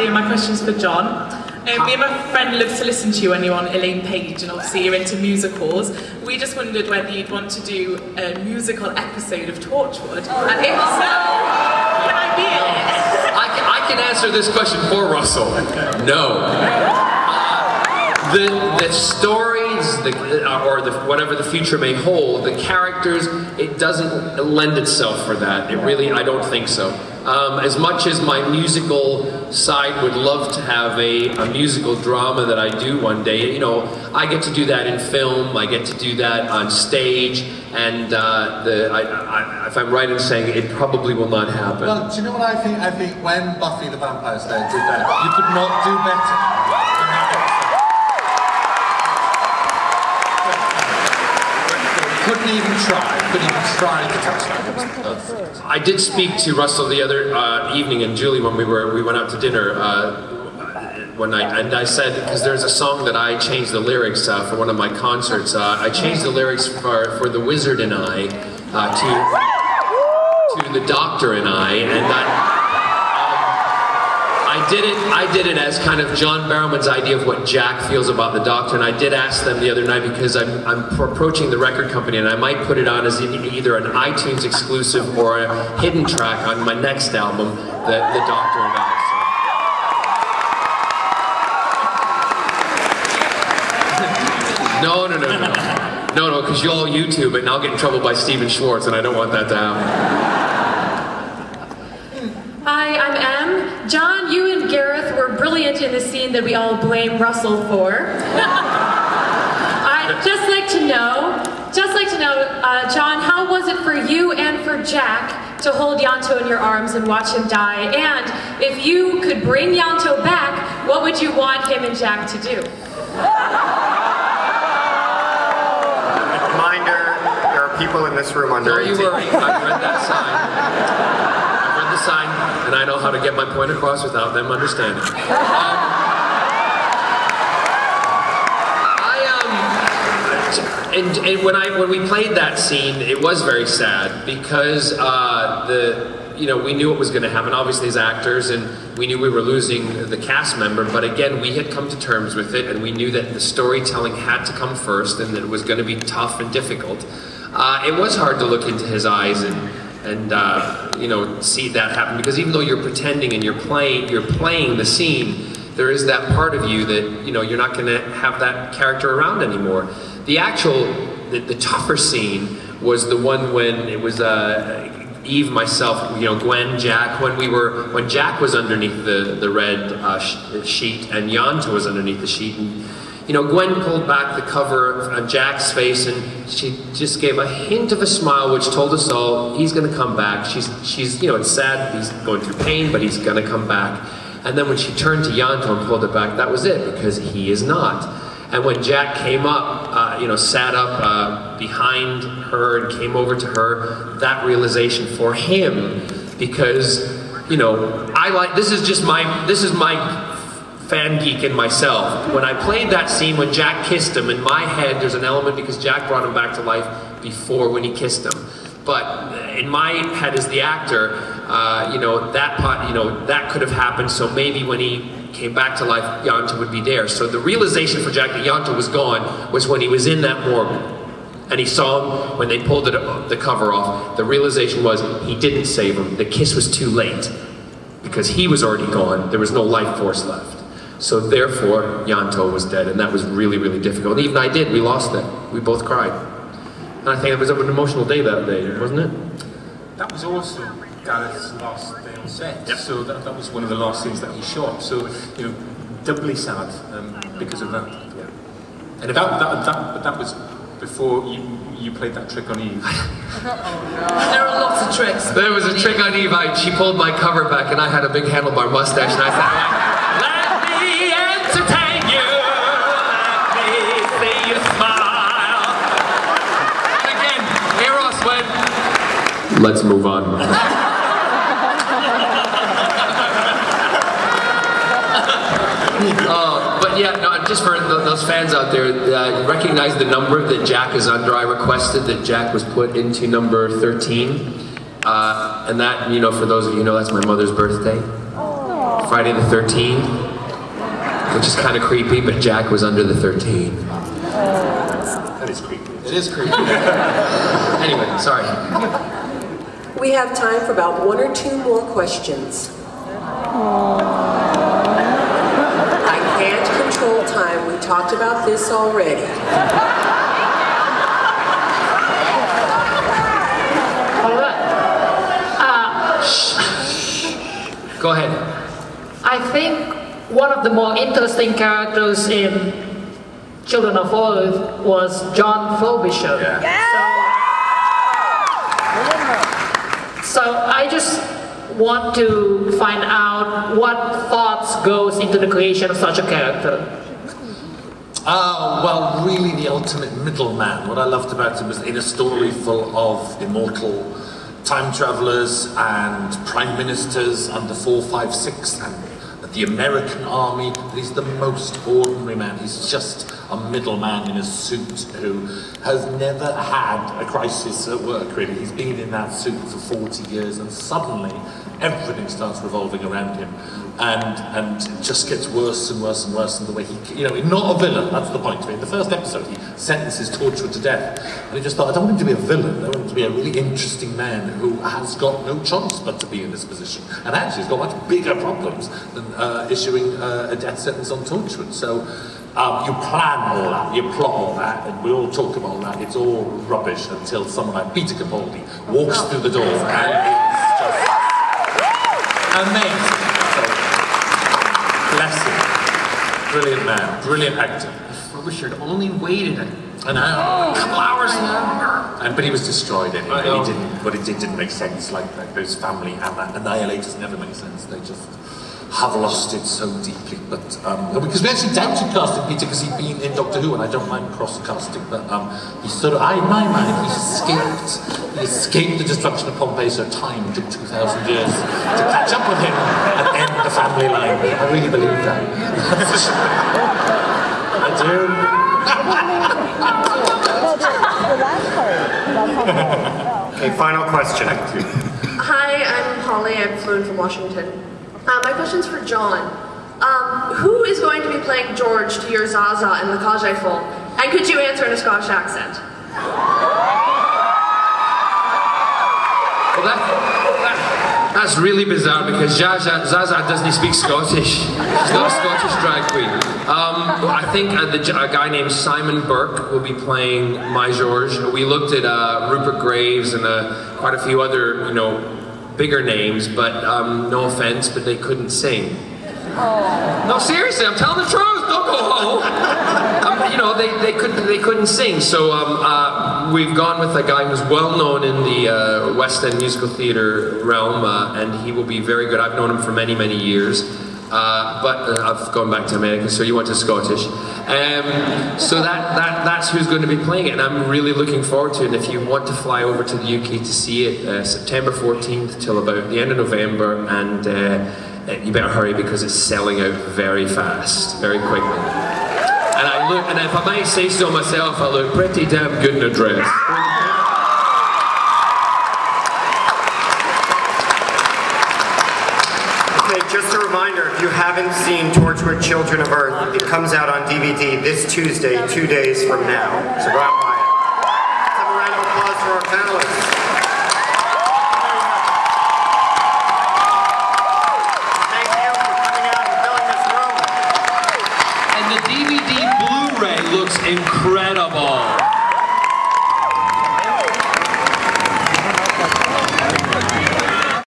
actually, my question's for John. Me and my friend love to listen to you when you're on Elaine Page, and obviously you're into musicals. We just wondered whether you'd want to do a musical episode of Torchwood, and if so, can I be in it? I can answer this question for Russell. No. The stories, whatever the future may hold, the characters, it doesn't lend itself for that. It really, I don't think so. As much as my musical side would love to have a musical drama that I do one day, you know, I get to do that in film, I get to do that on stage, and if I'm right in saying it probably will not happen. Well, do you know what I think? I think when Buffy the Vampire Slayer did that, you could not do better. Couldn't even try to touch that. I did speak to Russell the other evening and Julie when we went out to dinner one night, and I said, because there's a song that I changed the lyrics for one of my concerts. I changed the lyrics for The Wizard and I to The Doctor and I, and I did it as kind of John Barrowman's idea of what Jack feels about the Doctor, and I did ask them the other night because I'm approaching the record company and I might put it on as either an iTunes exclusive or a hidden track on my next album, the Doctor and I. So. No, because you'll all YouTube it and I'll get in trouble by Stephen Schwartz, and I don't want that to happen. Hi, I'm Em. John, you and Gareth were brilliant in the scene that we all blame Russell for. I'd just like to know, John, how was it for you and for Jack to hold Ianto in your arms and watch him die? And if you could bring Ianto back, what would you want him and Jack to do? Reminder, there are people in this room under 18. Don't you worry, I've read that sign. Sign, and I know how to get my point across without them understanding. And when we played that scene, it was very sad because we knew what was going to happen, obviously as actors, and we knew we were losing the cast member, but again, we had come to terms with it, and we knew that the storytelling had to come first, and that it was going to be tough and difficult. It was hard to look into his eyes and see that happen, because even though you're pretending and you're playing the scene, there is that part of you that, you're not going to have that character around anymore. The tougher scene was the one when it was Eve, myself, Gwen, Jack, when Jack was underneath the red sheet and Ianto was underneath the sheet, and Gwen pulled back the cover on Jack's face and she just gave a hint of a smile which told us all he's going to come back. She's it's sad, he's going through pain, but he's going to come back. And then when she turned to Ianto and pulled it back, that was it, because he is not. And when Jack came up, sat up behind her and came over to her, that realization for him, because, this is my fan geek in myself. When I played that scene when Jack kissed him, in my head there's an element, because Jack brought him back to life before when he kissed him. But in my head as the actor, that could have happened, so maybe when he came back to life, Ianto would be there. So the realization for Jack that Ianto was gone was when he was in that morgue. And he saw him when they pulled the cover off. The realization was he didn't save him. The kiss was too late, because he was already gone. There was no life force left. So therefore, Ianto was dead, and that was really, really difficult. And even we lost it. We both cried. And I think it was an emotional day that day, wasn't it? That was also Gareth's last day on set. Yep. So that was one of the last scenes that he shot. So, doubly sad because of that. Yeah. And that was before you played that trick on Eve. There are lots of tricks. There was a trick on Eve. She pulled my cover back, and I had a big handlebar mustache, and I said, "Let me entertain you, let me see you smile." And again, Eros went, "Let's move on." But yeah, no, just for those fans out there, recognize the number that Jack is under. I requested that Jack was put into number 13. And that, for those of you who know, that's my mother's birthday. Friday the 13th, which is kind of creepy, but Jack was under the 13. That is creepy. It is creepy. Anyway, sorry. We have time for about 1 or 2 more questions. I can't control time. We talked about this already. Go ahead. I think one of the more interesting characters in Children of Earth was John Robichaux. So I just want to find out what thoughts goes into the creation of such a character. Well, really the ultimate middleman. What I loved about him was in a story full of immortal time travelers and prime ministers under 4, 5, 6 and the American army. He's the most ordinary man. He's just a middleman in a suit who has never had a crisis at work, really. He's been in that suit for 40 years and suddenly everything starts revolving around him. And it just gets worse and worse and worse in the way he, not a villain, that's the point to me. In the first episode, he sentences Torchwood to death. And he just thought, I don't want him to be a villain, I want him to be a really interesting man who has got no choice but to be in this position. And actually, he's got much bigger problems than issuing a death sentence on Torchwood. So you plan all that, you plot all that, and we all talk about that. It's all rubbish until someone like Peter Capaldi walks through the door, and it's just amazing. Bless him. Brilliant man, brilliant actor. Richard only waited a couple hours but he was destroyed anyway. It didn't make sense. Like those family annihilators never make sense. They just have lost it so deeply. But because we actually doubted casting Peter because he'd been in Doctor Who, and I don't mind cross casting, but he sort of, in my mind, he escaped the destruction of Pompeii, so time took 2,000 years to catch up with him and end the family line. I really believe that. I do. Okay, final question. Hi, I'm Holly. I'm fluent from Washington. My question's for John. Who is going to be playing George to your Zaza and the Kajai film? And could you answer in a Scottish accent? Well, that's really bizarre because Zaza doesn't speak Scottish. She's not a Scottish drag queen. I think a guy named Simon Burke will be playing my George. We looked at Rupert Graves and quite a few other, bigger names, but no offense, but they couldn't sing. No, seriously, I'm telling the truth. Don't go home. They couldn't sing. So we've gone with a guy who's well known in the West End musical theatre realm, and he will be very good. I've known him for many, many years. But I've gone back to America, so you went to Scottish. So that's who's going to be playing it, and I'm really looking forward to it. And if you want to fly over to the UK to see it, September 14th till about the end of November, and you better hurry because it's selling out very fast, very quickly. And if I might say so myself, I look pretty damn good in a dress. Just a reminder, if you haven't seen Torchwood Children of Earth, it comes out on DVD this Tuesday, 2 days from now. So go out and buy it. Let's have a round of applause for our panelists. Thank you for coming out and filling this room. And the DVD Blu-ray looks incredible.